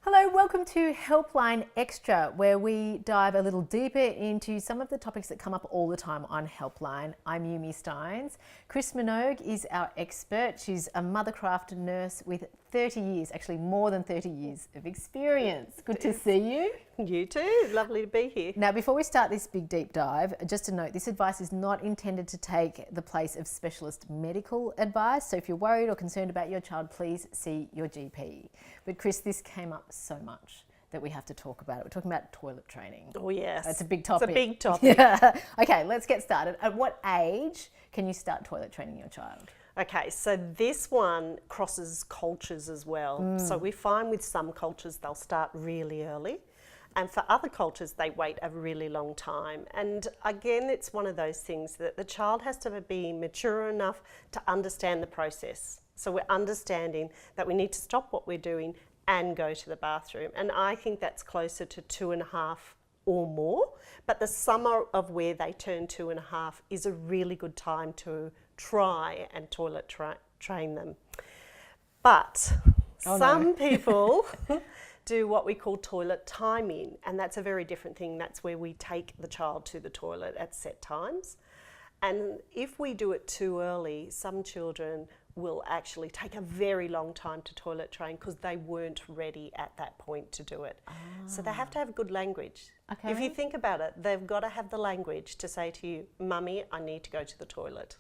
Hello, welcome to Helpline Extra, where we dive a little deeper into some of the topics that come up all the time on Helpline. I'm Yumi Stynes. Chris Minogue is our expert. She's a Mothercraft nurse with 30 years, actually more than 30 years of experience. Good to see you. You too. Lovely to be here. Now, before we start this big deep dive, just a note, this advice is not intended to take the place of specialist medical advice. So if you're worried or concerned about your child, please see your GP. But Chris, this came up so much that we have to talk about it. We're talking about toilet training. Oh yes. It's a big topic. It's a big topic. Yeah. Okay, let's get started. At what age can you start toilet training your child? Okay, so this one crosses cultures as well. So we find with some cultures they'll start really early, and for other cultures they wait a really long time. And again, it's one of those things that the child has to be mature enough to understand the process. So we're understanding that we need to stop what we're doing and go to the bathroom. And I think that's closer to 2.5 or more. But the summer of where they turn 2.5 is a really good time to try and toilet train them. But some people do what we call toilet timing, and that's a very different thing. That's where we take the child to the toilet at set times. And if we do it too early, some children will actually take a very long time to toilet train because they weren't ready at that point to do it. So they have to have good language. Okay. If you think about it, they've got to have the language to say to you, "Mummy, I need to go to the toilet."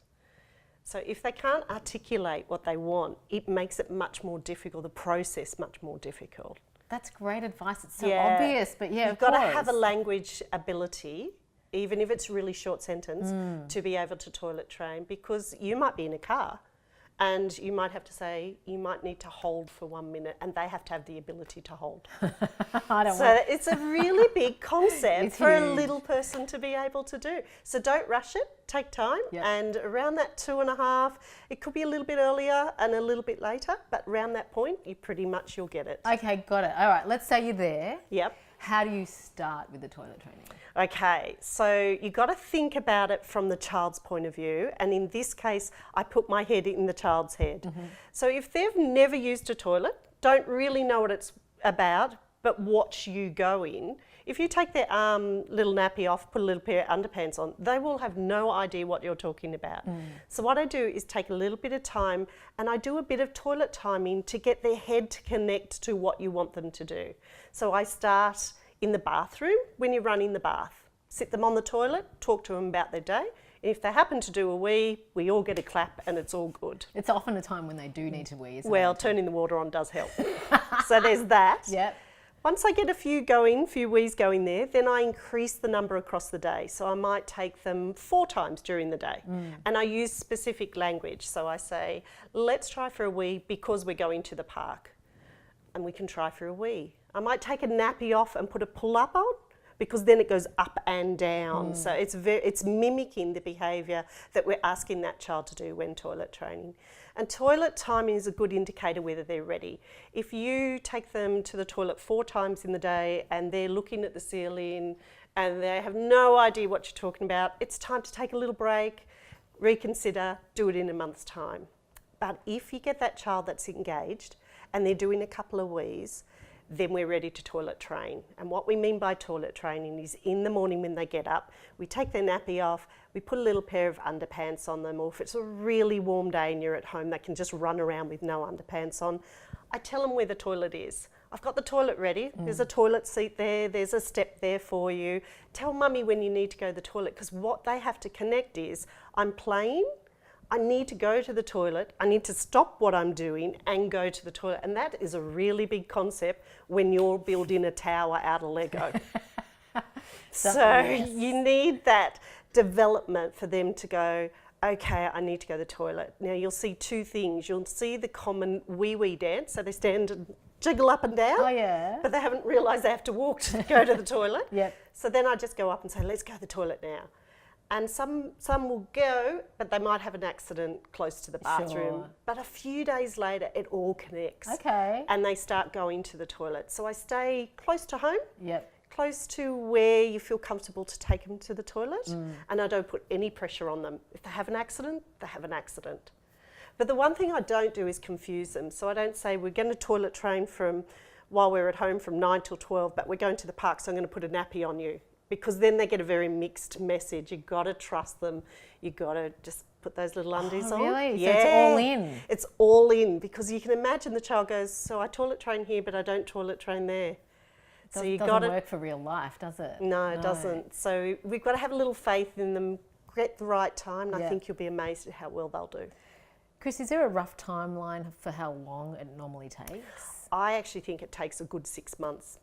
So if they can't articulate what they want, it makes it much more difficult, the process much more difficult. That's great advice. It's so obvious, but yeah, you've got to have a language ability, even if it's a really short sentence, to be able to toilet train, because you might be in a car and you might have to say, you might need to hold for 1 minute, and they have to have the ability to hold. It's a really big concept for a little person to be able to do. So don't rush it, take time, and around that 2.5, it could be a little bit earlier and a little bit later, but around that point, you'll get it. Okay, got it. All right, let's say you're there. Yep. How do you start with the toilet training? Okay, so you've got to think about it from the child's point of view, and in this case, I put my head in the child's head. So if they've never used a toilet, don't really know what it's about, but watch you go in, if you take their little nappy off, put a little pair of underpants on, they will have no idea what you're talking about. So what I do is take a little bit of time, and I do a bit of toilet timing to get their head to connect to what you want them to do. So I start in the bathroom when you're running the bath. Sit them on the toilet, talk to them about their day. If they happen to do a wee, we all get a clap and it's all good. It's often a time when they do need to wee, isn't it? Well, turning the water on does help. So there's that. Yep. Once I get a few wees going there, then I increase the number across the day. So I might take them 4 times during the day. And I use specific language. So I say, let's try for a wee because we're going to the park. And we can try for a wee. I might take a nappy off and put a pull-up on, because then it goes up and down. So it's mimicking the behaviour that we're asking that child to do when toilet training. And toilet timing is a good indicator whether they're ready. If you take them to the toilet 4 times in the day and they're looking at the ceiling and they have no idea what you're talking about, it's time to take a little break, reconsider, do it in a month's time. But if you get that child that's engaged and they're doing a couple of wees, then we're ready to toilet train. And what we mean by toilet training is in the morning when they get up, we take their nappy off, we put a little pair of underpants on them, or if it's a really warm day and you're at home, they can just run around with no underpants on. I tell them where the toilet is. I've got the toilet ready, there's a toilet seat there, there's a step there for you. Tell mummy when you need to go to the toilet, because what they have to connect is, I'm playing, I need to go to the toilet, I need to stop what I'm doing and go to the toilet. And that is a really big concept when you're building a tower out of Lego. So you need that development for them to go, okay, I need to go to the toilet. Now you'll see 2 things. You'll see the common wee-wee dance, so they stand and jiggle up and down. Oh yeah. But they haven't realised they have to walk to go to the toilet. Yep. So then I just go up and say, let's go to the toilet now. And some will go, but they might have an accident close to the bathroom. Sure. But a few days later, it all connects. Okay. And they start going to the toilet. So I stay close to home, Yep. close to where you feel comfortable to take them to the toilet. And I don't put any pressure on them. If they have an accident, they have an accident. But the one thing I don't do is confuse them. So I don't say we're going to toilet train from while we're at home from 9 till 12, but we're going to the park, so I'm going to put a nappy on you. Because then they get a very mixed message. You've got to trust them. You've got to just put those little undies on. Really? Yeah. So it's all in? It's all in, because you can imagine the child goes, so I toilet train here, but I don't toilet train there. So you got doesn't work for real life, does it? No, it doesn't. So we've got to have a little faith in them, get the right time, and Yeah. I think you'll be amazed at how well they'll do. Chris, is there a rough timeline for how long it normally takes? I actually think it takes a good 6 months.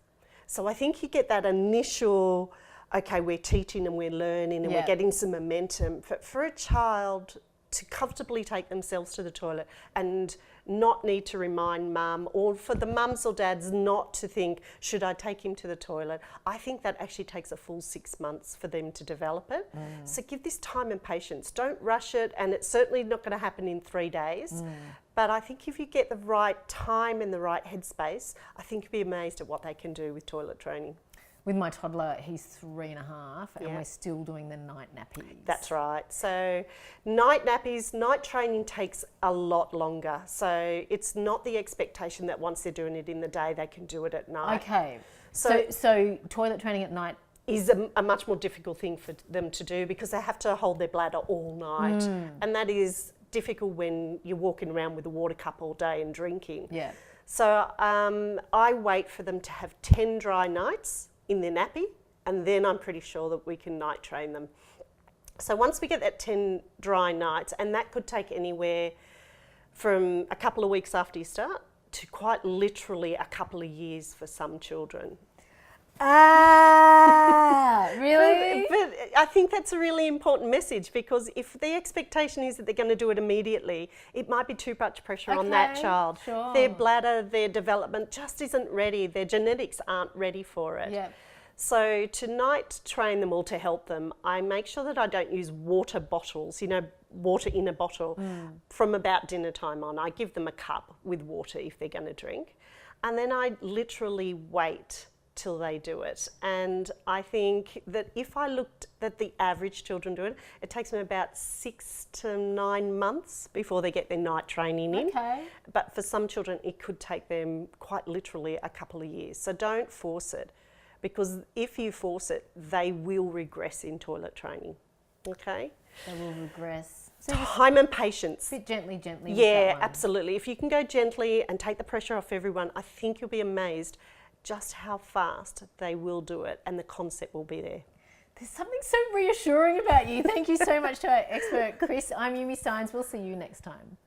So I think you get that initial, okay, we're teaching and we're learning and Yeah. we're getting some momentum. For a child to comfortably take themselves to the toilet and not need to remind mum, or for the mums or dads not to think, should I take him to the toilet? I think that actually takes a full 6 months for them to develop it. So give this time and patience. Don't rush it, and it's certainly not going to happen in 3 days. But I think if you get the right time and the right headspace, I think you'll be amazed at what they can do with toilet training. With my toddler, he's 3.5, and Yeah. we're still doing the night nappies. That's right. So night nappies, night training takes a lot longer. So it's not the expectation that once they're doing it in the day, they can do it at night. Okay. So- So toilet training at night. Is a much more difficult thing for them to do, because they have to hold their bladder all night. And that is difficult when you're walking around with a water cup all day and drinking. Yeah. So I wait for them to have 10 dry nights in their nappy, and then I'm pretty sure that we can night train them. So once we get that 10 dry nights, and that could take anywhere from a couple of weeks after you start to quite literally a couple of years for some children. Really? But I think that's a really important message, because if the expectation is that they're going to do it immediately, it might be too much pressure on that Okay, child. sure. Their bladder, their development just isn't ready. Their genetics aren't ready for it. Yeah. So to night train them all to help them, I make sure that I don't use water bottles, water in a bottle, from about dinner time on. I give them a cup with water if they're going to drink. And then I literally wait till they do it. And I think that if I looked at the average children do it, it takes them about 6 to 9 months before they get their night training in. Okay. But for some children, it could take them quite literally a couple of years. So don't force it, because if you force it, they will regress in toilet training. Okay? They will regress. So Time and patience. a bit gently with that Yeah, one. absolutely. If you can go gently and take the pressure off everyone, I think you'll be amazed just how fast they will do it, and the concept will be there. There's something so reassuring about you. Thank you so much to our expert, Chris. I'm Yumi Stynes. We'll see you next time.